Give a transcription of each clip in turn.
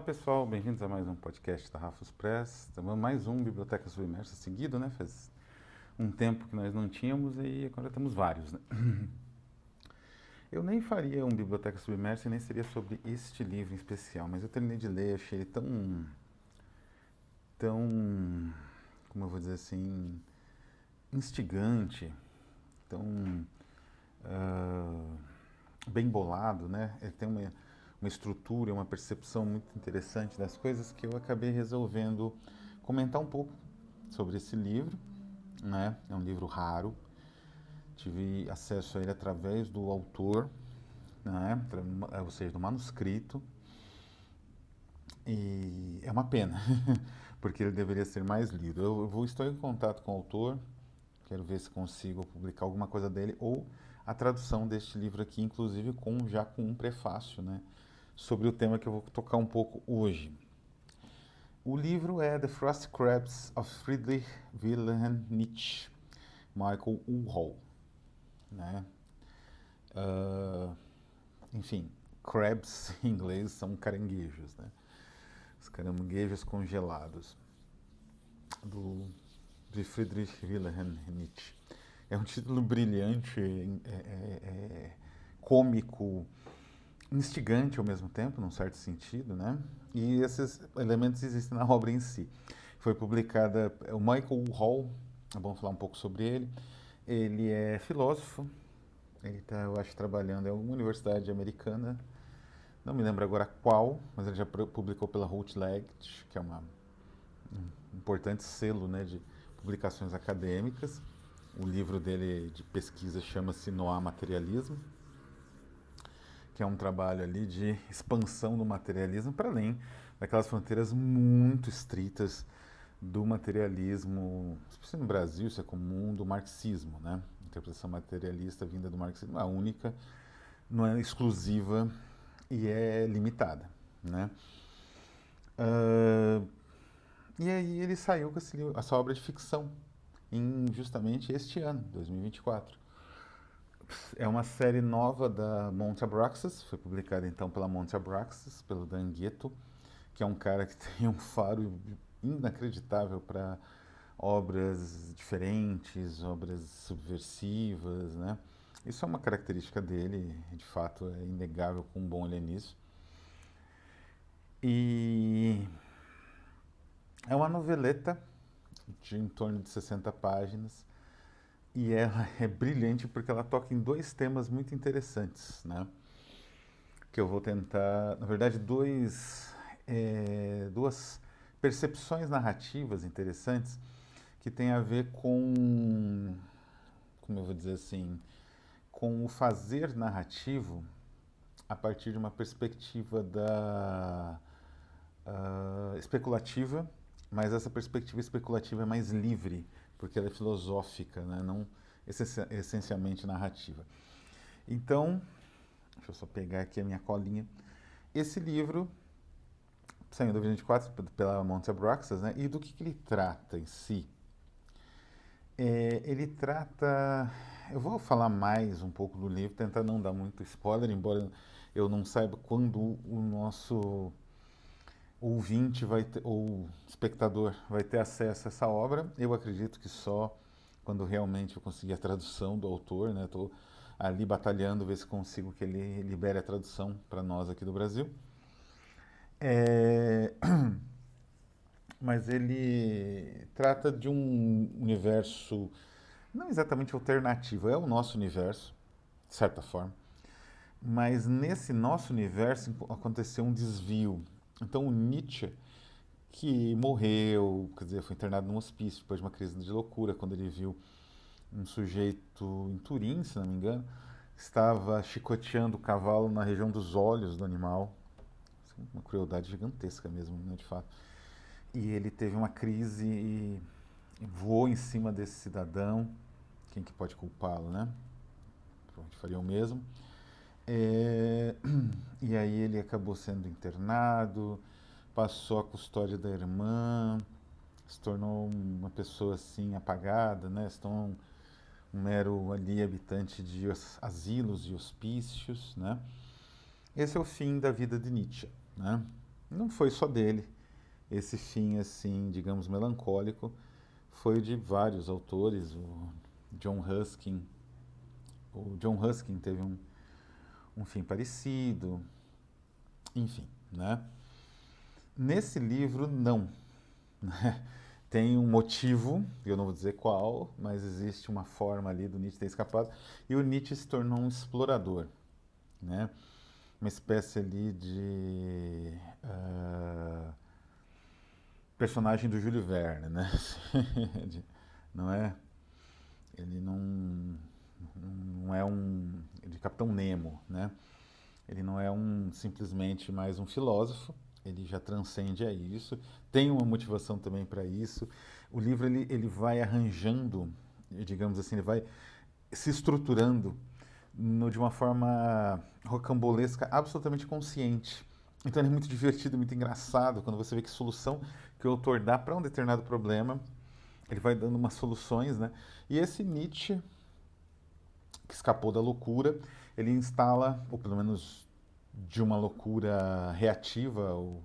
Olá pessoal, bem-vindos a mais um podcast da Rafus Press. Estamos mais um Biblioteca Submersa seguido, né? Faz um tempo que nós não tínhamos e agora temos vários, né? Eu nem faria um Biblioteca Submersa e nem seria sobre este livro em especial, mas eu terminei de ler, achei ele tão, como eu vou dizer assim, instigante, tão ah, bem bolado, né? Ele tem uma estrutura, uma percepção muito interessante das coisas que eu acabei resolvendo comentar um pouco sobre esse livro, né? É um livro raro, tive acesso a ele através do autor, né? Ou seja, do manuscrito, e é uma pena, porque ele deveria ser mais lido. Estou em contato com o autor, quero ver se consigo publicar alguma coisa dele ou a tradução deste livro aqui, inclusive já com um prefácio, né, sobre o tema que eu vou tocar um pouco hoje. O livro é The Frost Crabs of Friedrich Wilhelm Nietzsche, Michael Uhl, né? Uh, enfim, crabs em inglês são caranguejos, né? Os caranguejos congelados de Friedrich Wilhelm Nietzsche. É um título brilhante, cômico, instigante ao mesmo tempo, num certo sentido, né? E esses elementos existem na obra em si. Foi publicada, o Michael Hall, é bom falar um pouco sobre ele. Ele é filósofo, ele está, eu acho, trabalhando em alguma universidade americana, não me lembro agora qual, mas ele já publicou pela Routledge, que é um importante selo, né, de publicações acadêmicas. O livro dele de pesquisa chama-se Noá Materialismo, que é um trabalho ali de expansão do materialismo para além daquelas fronteiras muito estritas do materialismo, especialmente no Brasil, isso é comum, do marxismo, né? A interpretação materialista vinda do marxismo, a única, não é exclusiva e é limitada, né? E aí ele saiu com essa obra de ficção em justamente este ano, 2024. É uma série nova da Monte Abraxas, foi publicada então pela Monte Abraxas, pelo Dan Ghetto, que é um cara que tem um faro inacreditável para obras diferentes, obras subversivas, né? Isso é uma característica dele, de fato é inegável quão bom ele é nisso. E é uma noveleta de em torno de 60 páginas, e ela é brilhante porque ela toca em dois temas muito interessantes, né? Que eu vou tentar, na verdade, duas percepções narrativas interessantes que têm a ver com, como eu vou dizer assim, com o fazer narrativo a partir de uma perspectiva especulativa, mas essa perspectiva especulativa é mais livre, porque ela é filosófica, né? Não essencialmente narrativa. Então, deixa eu só pegar aqui a minha colinha. Esse livro saiu em 2024 pela Monte Abraxas, né? E do que ele trata em si? Ele trata. Eu vou falar mais um pouco do livro, tentar não dar muito spoiler, embora eu não saiba quando o nosso ouvinte vai ter, ou espectador vai ter acesso a essa obra. Eu acredito que só quando realmente eu conseguir a tradução do autor, né? Estou ali batalhando, ver se consigo que ele libere a tradução para nós aqui do Brasil. É... Mas ele trata de um universo não exatamente alternativo, é o nosso universo, de certa forma, mas nesse nosso universo aconteceu um desvio. Então o Nietzsche, que morreu, quer dizer, foi internado num hospício depois de uma crise de loucura, quando ele viu um sujeito em Turim, se não me engano, estava chicoteando o cavalo na região dos olhos do animal. Uma crueldade gigantesca mesmo, né, de fato. E ele teve uma crise e voou em cima desse cidadão. Quem que pode culpá-lo, né? Pronto, faria o mesmo. É... E aí ele acabou sendo internado, passou a custódia da irmã, se tornou uma pessoa assim apagada, né? Se tornou um mero ali habitante de asilos e hospícios, né? Esse é o fim da vida de Nietzsche, né? não foi só dele. Esse fim, assim, digamos, melancólico, foi de vários autores. John Ruskin, o John Ruskin teve um fim parecido, enfim, né? Nesse livro, não. Né? Tem um motivo, eu não vou dizer qual, mas existe uma forma ali do Nietzsche ter escapado, e o Nietzsche se tornou um explorador, né? Uma espécie ali de personagem do Júlio Verne, né? Não é? Ele não é um de Capitão Nemo, né? Ele não é simplesmente mais um filósofo, ele já transcende a isso, tem uma motivação também para isso. O livro ele vai arranjando, digamos assim, ele vai se estruturando de uma forma rocambolesca, absolutamente consciente. Então ele é muito divertido, muito engraçado quando você vê que solução que o autor dá para um determinado problema, ele vai dando umas soluções, né? E esse Nietzsche, que escapou da loucura, ele instala, ou pelo menos de uma loucura reativa ou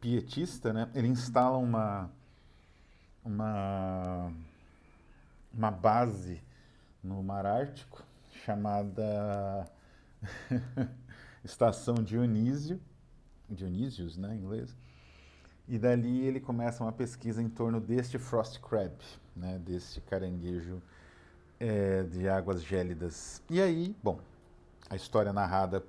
pietista, né? Ele instala uma, uma base no Mar Ártico chamada Estação Dionísio, Dionísios, né, em inglês. E dali ele começa uma pesquisa em torno deste frost crab, né, deste caranguejo de águas gélidas. E aí, bom, a história é narrada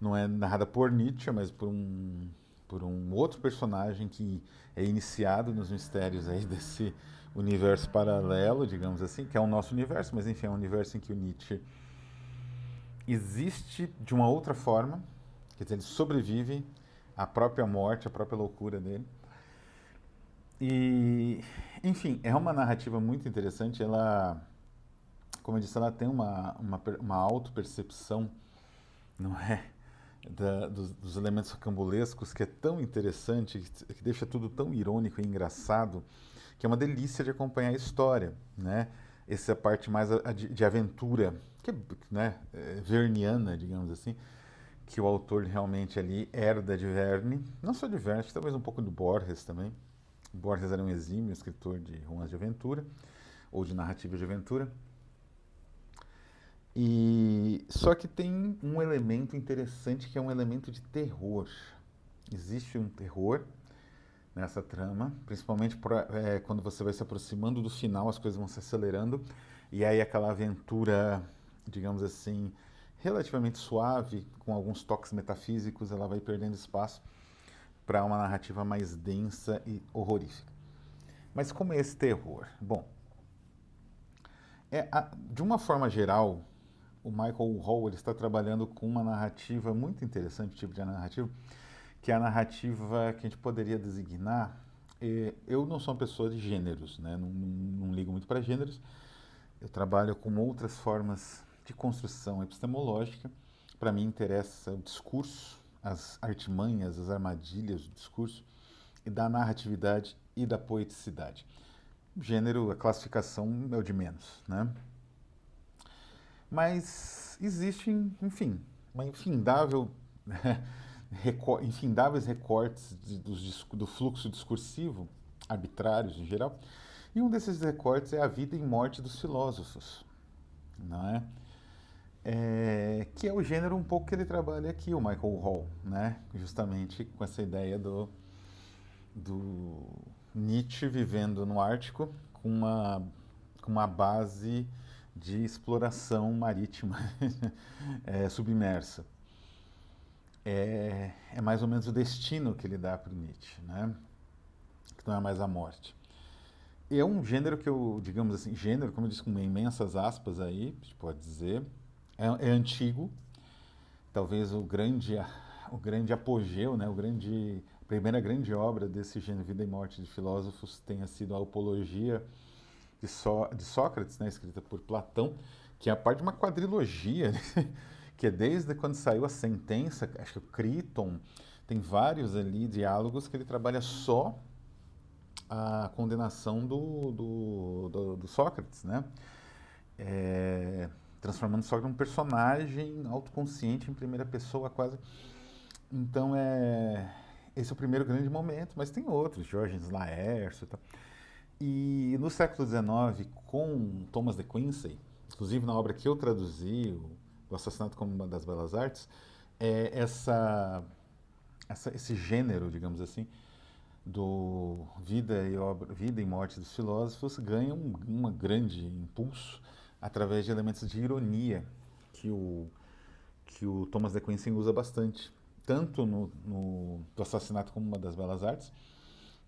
não é narrada por Nietzsche, mas por um outro personagem que é iniciado nos mistérios aí desse universo paralelo, digamos assim, que é o nosso universo, mas enfim, é um universo em que o Nietzsche existe de uma outra forma, quer dizer, ele sobrevive à própria morte, à própria loucura dele. E, enfim, é uma narrativa muito interessante. Ela, como eu disse, ela tem uma autopercepção, não é? Dos elementos rocambolescos, que é tão interessante, que deixa tudo tão irônico e engraçado, que é uma delícia de acompanhar a história, né? Essa é a parte mais de aventura, que é, né, verniana, digamos assim, que o autor realmente ali herda de Verne, não só de Verne, talvez um pouco do Borges também. Borges era um exímio escritor de romances de aventura, ou de narrativa de aventura. E só que tem um elemento interessante que é um elemento de terror. Existe um terror nessa trama, principalmente quando você vai se aproximando do final, as coisas vão se acelerando e aí aquela aventura, digamos assim, relativamente suave, com alguns toques metafísicos, ela vai perdendo espaço para uma narrativa mais densa e horrorífica. Mas como é esse terror? Bom, de uma forma geral, o Michael Hall ele está trabalhando com uma narrativa muito interessante, um tipo de narrativa, que é a narrativa que a gente poderia designar. Eu não sou uma pessoa de gêneros, né? Não ligo muito para gêneros. Eu trabalho com outras formas de construção epistemológica. Para mim interessa o discurso, as artimanhas, as armadilhas do discurso, e da narratividade e da poeticidade. O gênero, a classificação é o de menos, né? Mas existe, enfim, uma infindável, infindáveis recortes do fluxo discursivo, arbitrários em geral, e um desses recortes é a vida e morte dos filósofos, não é? Que é o gênero um pouco que ele trabalha aqui, o Michael Hall, né? Justamente com essa ideia do Nietzsche vivendo no Ártico com uma base de exploração marítima submersa. É mais ou menos o destino que ele dá para o Nietzsche, né? Que não é mais a morte. E é um gênero que eu, digamos assim, gênero, como eu disse, com imensas aspas aí, a gente pode dizer, é antigo, talvez o grande apogeu, né? A primeira grande obra desse gênero, Vida e Morte de Filósofos, tenha sido a Apologia de Sócrates, né, escrita por Platão, que é a parte de uma quadrilogia, né, que é desde quando saiu a sentença, acho que o Criton, tem vários ali diálogos que ele trabalha só a condenação do Sócrates, né? Transformando Sócrates num personagem autoconsciente em primeira pessoa, quase Então esse é o primeiro grande momento, mas tem outros, Georges Laércio e tal. E no século XIX, com Thomas de Quincey, inclusive na obra que eu traduzi, o Assassinato como uma das Belas Artes, é esse gênero, digamos assim, do vida e morte dos filósofos ganha um grande impulso através de elementos de ironia que o Thomas de Quincey usa bastante, tanto do Assassinato como uma das Belas Artes,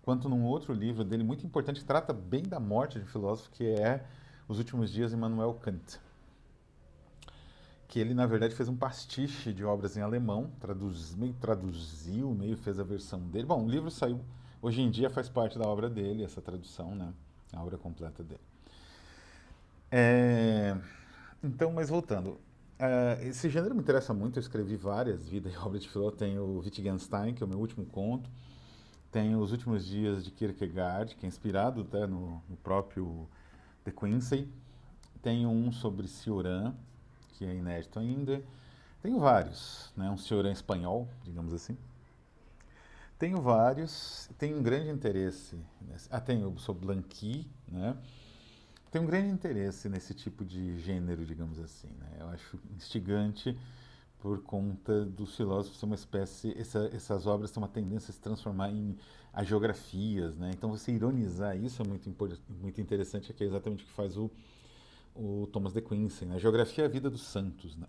quanto num outro livro dele muito importante que trata bem da morte de um filósofo, que é Os Últimos Dias de Immanuel Kant, que ele na verdade fez um pastiche de obras em alemão, meio traduziu, meio fez a versão dele. Bom, o livro saiu, hoje em dia faz parte da obra dele, essa tradução, né? A obra completa dele. É, então, mas voltando, esse gênero me interessa muito, eu escrevi várias vidas e obras de filósofo, tem o Wittgenstein, que é o meu último conto, tem Os Últimos Dias de Kierkegaard, que é inspirado até no próprio De Quincey, tem um sobre Cioran, que é inédito ainda, tenho vários, né? Um Cioran espanhol, digamos assim. Tenho vários, tenho um grande interesse tenho sobre Blanqui, né? Tenho um grande interesse nesse tipo de gênero, digamos assim, né? Eu acho instigante por conta dos filósofos ser uma espécie, essas obras têm uma tendência a se transformar em agiografias, né? Então você ironizar isso é muito interessante, que é exatamente o que faz o Thomas de Quincey, né? A geografia é a vida dos santos, né?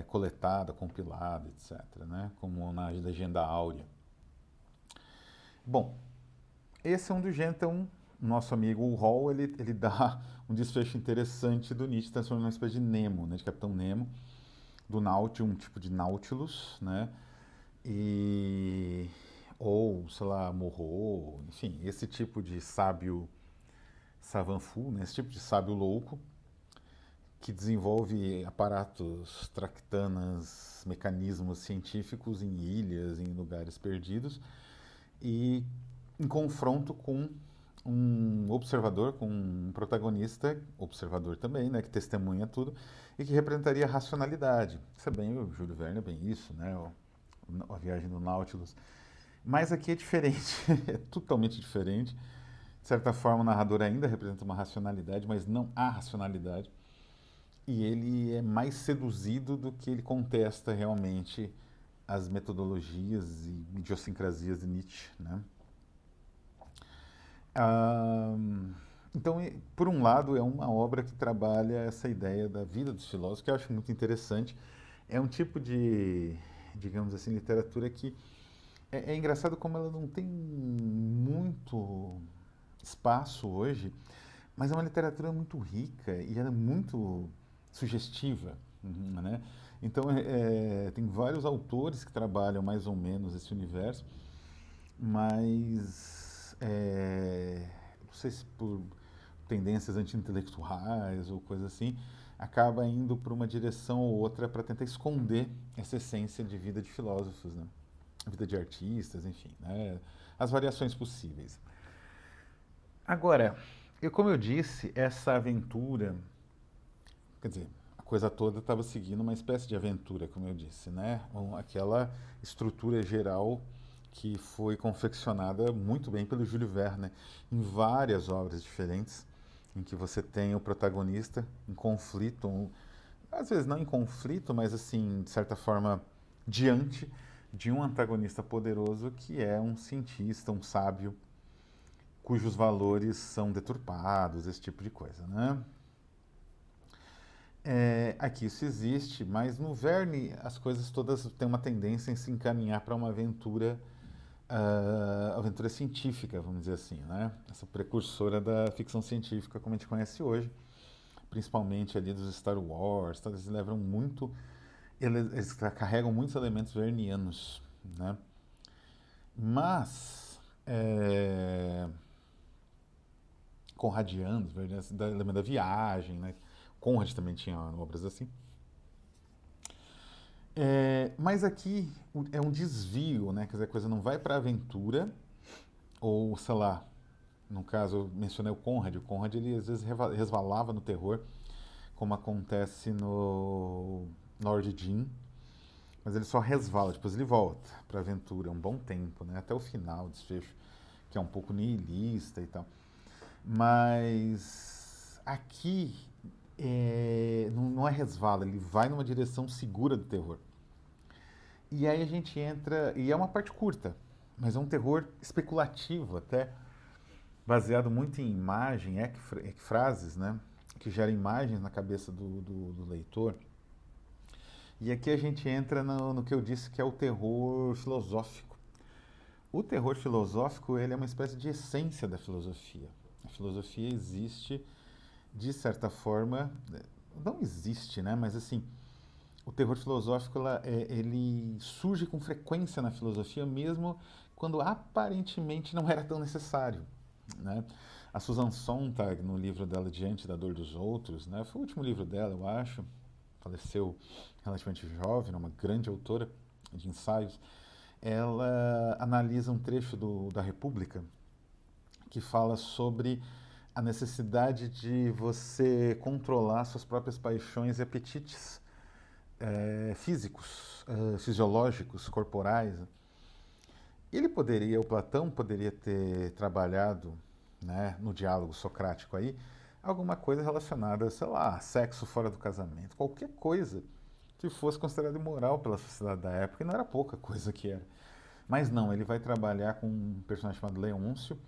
Coletada, compilada, etc., né? Como na Legenda Áurea. Bom, esse é um dos gêneros, então, nosso amigo o Hall, ele dá um desfecho interessante do Nietzsche, transformando uma espécie de Nemo, né? De Capitão Nemo, do Nautilus, um tipo de Nautilus, né? E ou, sei lá, Morro, enfim, esse tipo de sábio savanfu, né? Esse tipo de sábio louco que desenvolve aparatos, tractanas, mecanismos científicos em ilhas, em lugares perdidos e em confronto com um observador, com um protagonista, observador também, né, que testemunha tudo e que representaria a racionalidade. Isso é bem o Júlio Verne, é bem isso, né? A viagem do Nautilus. Mas aqui é diferente, é totalmente diferente. De certa forma, o narrador ainda representa uma racionalidade, mas não a racionalidade. E ele é mais seduzido do que ele contesta realmente as metodologias e idiosincrasias de Nietzsche, né? Ah, então, por um lado, é uma obra que trabalha essa ideia da vida dos filósofos, que eu acho muito interessante. É um tipo de, digamos assim, literatura que é engraçado como ela não tem muito espaço hoje, mas é uma literatura muito rica e ela é muito sugestiva, né? Então, tem vários autores que trabalham mais ou menos esse universo, mas não sei se por tendências anti-intelectuais ou coisa assim, acaba indo por uma direção ou outra para tentar esconder essa essência de vida de filósofos, né? Vida de artistas, enfim, né? As variações possíveis. Agora, como eu disse, essa aventura, quer dizer, a coisa toda estava seguindo uma espécie de aventura, como eu disse, né? Aquela estrutura geral que foi confeccionada muito bem pelo Júlio Verne em várias obras diferentes, em que você tem o protagonista em conflito, às vezes não em conflito, mas assim, de certa forma, diante de um antagonista poderoso que é um cientista, um sábio, cujos valores são deturpados, esse tipo de coisa, né? Aqui isso existe, mas no Verne as coisas todas têm uma tendência em se encaminhar para uma aventura, aventura científica, vamos dizer assim, né? Essa precursora da ficção científica como a gente conhece hoje, principalmente ali dos Star Wars, tá? Eles levam muito, eles carregam muitos elementos vernianos, né? Mas conradianos, elemento da viagem, né? Conrad também tinha obras assim. Mas aqui é um desvio, né? Quer dizer, a coisa não vai para a aventura, ou sei lá, no caso eu mencionei o Conrad ele às vezes resvalava no terror, como acontece no Lord Jim, mas ele só resvala, depois ele volta para a aventura um bom tempo, né? Até o final, o desfecho, que é um pouco nihilista e tal. Mas aqui não é resvala, ele vai numa direção segura do terror. E aí a gente entra, e é uma parte curta, mas é um terror especulativo até, baseado muito em imagem, frases, né? Que gera imagens na cabeça do leitor. E aqui a gente entra no que eu disse que é o terror filosófico. O terror filosófico, ele é uma espécie de essência da filosofia. A filosofia existe, de certa forma, não existe, né? Mas assim, o terror filosófico, ele surge com frequência na filosofia, mesmo quando aparentemente não era tão necessário, né? A Susan Sontag, no livro dela Diante da Dor dos Outros, né? Foi o último livro dela, eu acho, faleceu relativamente jovem, uma grande autora de ensaios. Ela analisa um trecho da República que fala sobre a necessidade de você controlar suas próprias paixões e apetites físicos, fisiológicos, corporais. O Platão poderia ter trabalhado, né, no diálogo socrático aí, alguma coisa relacionada, sei lá, sexo fora do casamento, qualquer coisa que fosse considerado imoral pela sociedade da época, e não era pouca coisa que era. Mas não, ele vai trabalhar com um personagem chamado Leôncio,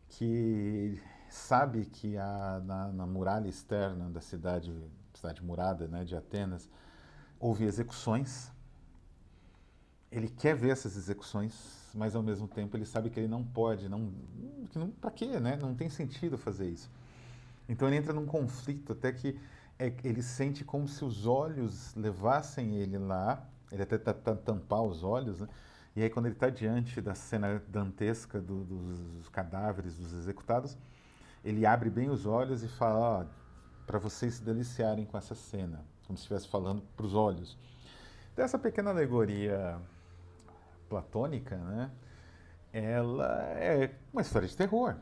que sabe que na muralha externa da cidade murada, né, de Atenas, houve execuções. Ele quer ver essas execuções, mas ao mesmo tempo ele sabe que ele não pode, para quê, né? Não tem sentido fazer isso. Então ele entra num conflito até que ele sente como se os olhos levassem ele lá, ele até tampar os olhos, né? E aí quando ele está diante da cena dantesca dos cadáveres dos executados, ele abre bem os olhos e fala, ó, para vocês se deliciarem com essa cena, como se estivesse falando para os olhos. Dessa pequena alegoria platônica, né? Ela é uma história de terror,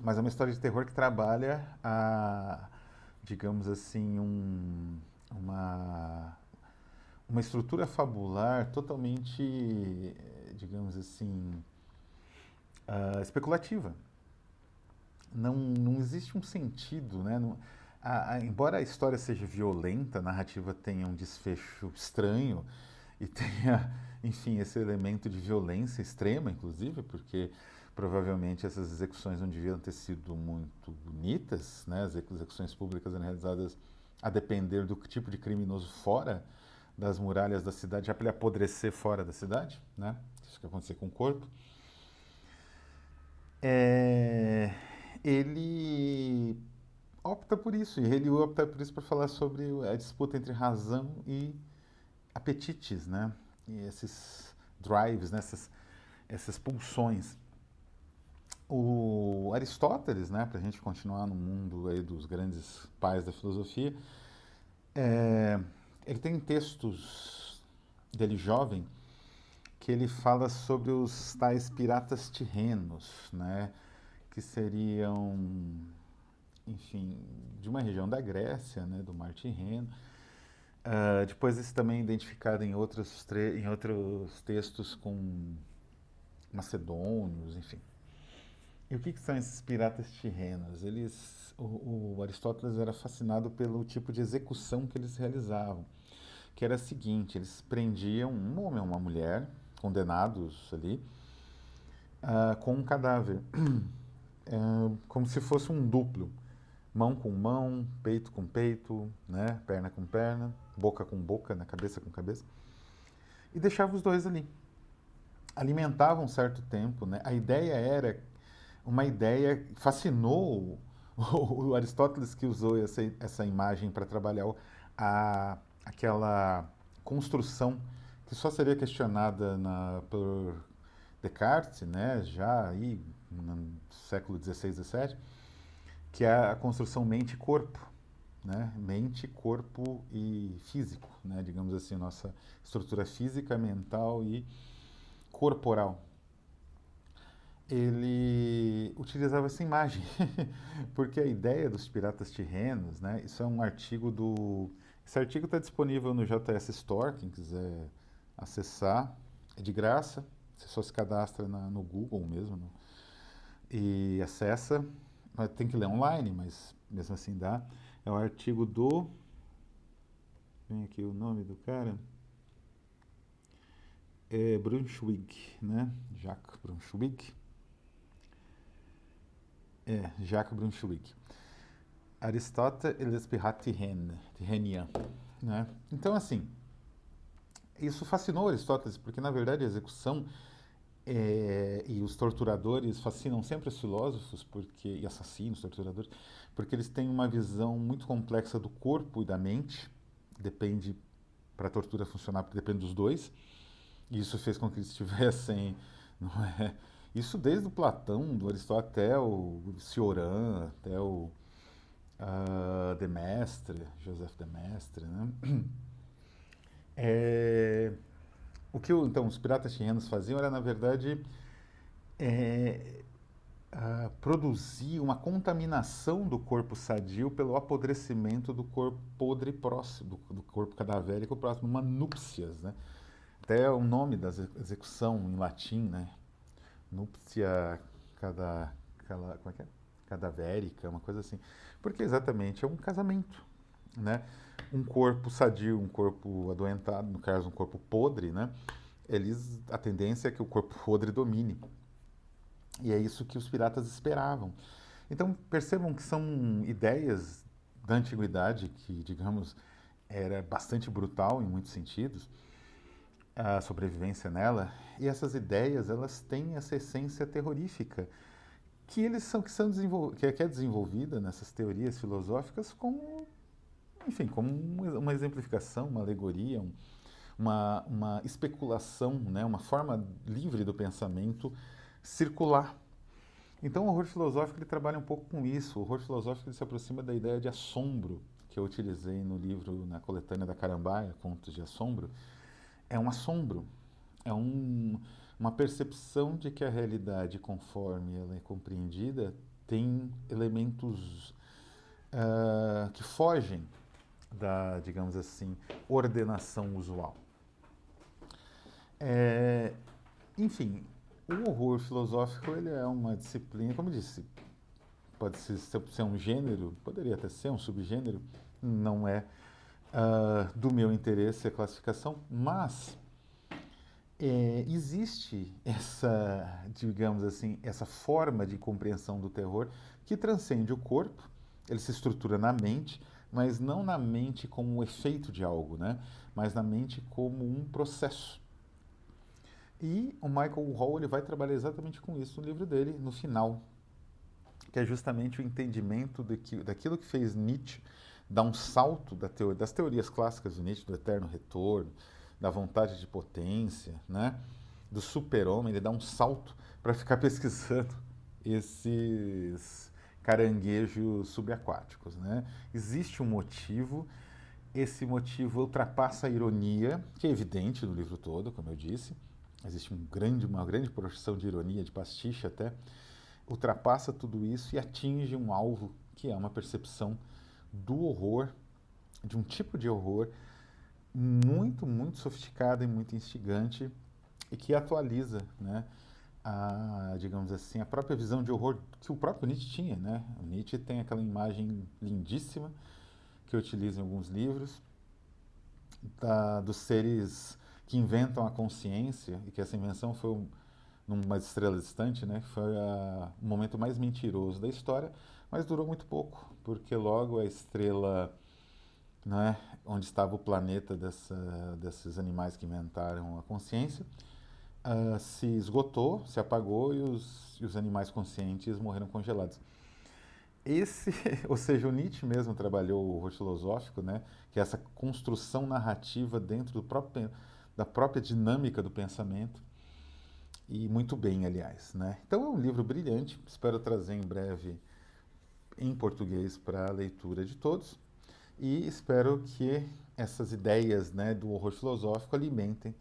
mas é uma história de terror que trabalha digamos assim, uma estrutura fabular totalmente, digamos assim, especulativa. Não existe um sentido, né? Embora a história seja violenta, a narrativa tenha um desfecho estranho e tenha, enfim, esse elemento de violência extrema, inclusive, porque provavelmente essas execuções não deviam ter sido muito bonitas, né? As execuções públicas eram realizadas a depender do tipo de criminoso fora das muralhas da cidade, já para ele apodrecer fora da cidade, né? Isso que acontecia com o corpo. Ele opta por isso, e ele opta por isso para falar sobre a disputa entre razão e apetites, né? E esses drives, né? Essas pulsões. O Aristóteles, né? Para a gente continuar no mundo aí dos grandes pais da filosofia, ele tem textos dele jovem que ele fala sobre os tais piratas tirrenos, né? Que seriam, enfim, de uma região da Grécia, né? Do Mar Tirreno. Depois isso também é identificado em outros textos com macedônios, enfim. E o que são esses piratas tirrenos? O Aristóteles era fascinado pelo tipo de execução que eles realizavam, que era a seguinte: eles prendiam um homem ou uma mulher, condenados ali, com um cadáver, como se fosse um duplo, mão com mão, peito com peito, né, perna com perna, boca com boca, né, cabeça com cabeça, e deixava os dois ali. Alimentavam um certo tempo, né? A ideia era uma ideia fascinou o Aristóteles, que usou essa imagem para trabalhar aquela construção que só seria questionada por Descartes, né, já aí no século XVI, XVII, que é a construção mente-corpo, né? Mente, corpo e físico, né? Digamos assim, nossa estrutura física, mental e corporal. Ele utilizava essa imagem, porque a ideia dos piratas tirrenos, né? Isso é um artigo do Esse artigo está disponível no JS Store, quem quiser acessar, é de graça, você só se cadastra no Google mesmo, né? E acessa, tem que ler online, mas mesmo assim dá. É o artigo vem aqui o nome do cara, é Brunswick, né? Jacques Brunswick. Jacques Brunswick. Aristóteles Tirrenian, né? Então, assim, isso fascinou Aristóteles, porque, na verdade, a execução e os torturadores fascinam sempre os filósofos, e assassinos, torturadores, porque eles têm uma visão muito complexa do corpo e da mente, depende, para a tortura funcionar, depende dos dois, e isso fez com que eles tivessem, não é? Isso desde o Platão, do Aristóteles até o Cioran, até o de Maistre, Joseph de Maistre, né? É, então os piratas tirrenos faziam era, na verdade, é, produzir uma contaminação do corpo sadio pelo apodrecimento do corpo podre próximo, do corpo cadavérico próximo, uma núpcias, né? Até o nome da execução em latim, né? Núpcia como é que é? Cadavérica, uma coisa assim. Porque exatamente é um casamento, né? Um corpo sadio, um corpo adoentado, no caso um corpo podre, né? A tendência é que o corpo podre domine. E é isso que os piratas esperavam. Então percebam que são ideias da antiguidade que, digamos, era bastante brutal em muitos sentidos, a sobrevivência nela, e essas ideias, elas têm essa essência terrorífica que é desenvolvida nessas teorias filosóficas como, enfim, como uma exemplificação, uma alegoria, uma especulação, né, uma forma livre do pensamento circular. Então, o horror filosófico ele trabalha um pouco com isso. O horror filosófico ele se aproxima da ideia de assombro que eu utilizei no livro, na coletânea da Carambaia, Contos de Assombro. É um assombro, é uma percepção de que a realidade, conforme ela é compreendida, tem elementos que fogem da, digamos assim, ordenação usual. Enfim, o horror filosófico ele é uma disciplina, como eu disse, pode ser um gênero, poderia até ser um subgênero, não é do meu interesse a classificação, mas existe essa, digamos assim, essa forma de compreensão do terror que transcende o corpo, ele se estrutura na mente, mas não na mente como um efeito de algo, né? Mas na mente como um processo. E o Michael Hall ele vai trabalhar exatamente com isso no livro dele, no final, que é justamente o entendimento daquilo que fez Nietzsche dar um salto das teorias clássicas do Nietzsche, do eterno retorno, da vontade de potência, né? Do super-homem, ele dá um salto para ficar pesquisando esses caranguejos subaquáticos, né? Existe um motivo, esse motivo ultrapassa a ironia, que é evidente no livro todo, como eu disse. Existe uma grande porção de ironia, de pastiche até, ultrapassa tudo isso e atinge um alvo que é uma percepção do horror, de um tipo de horror muito, muito sofisticado e muito instigante e que atualiza, né, digamos assim, a própria visão de horror que o próprio Nietzsche tinha, né? O Nietzsche tem aquela imagem lindíssima que eu utilizo em alguns livros dos seres que inventam a consciência e que essa invenção foi numa estrela distante, né? Foi o momento mais mentiroso da história, mas durou muito pouco, porque logo a estrela, né, onde estava o planeta desses animais que inventaram a consciência, se esgotou, se apagou e os animais conscientes morreram congelados. Ou seja, o Nietzsche mesmo trabalhou o horror filosófico, né, que é essa construção narrativa dentro da própria dinâmica do pensamento, e muito bem, aliás, né? Então é um livro brilhante, espero trazer em breve em português para a leitura de todos. E espero que essas ideias, né, do horror filosófico alimentem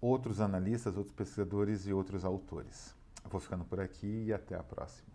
outros analistas, outros pesquisadores e outros autores. Eu vou ficando por aqui e até a próxima.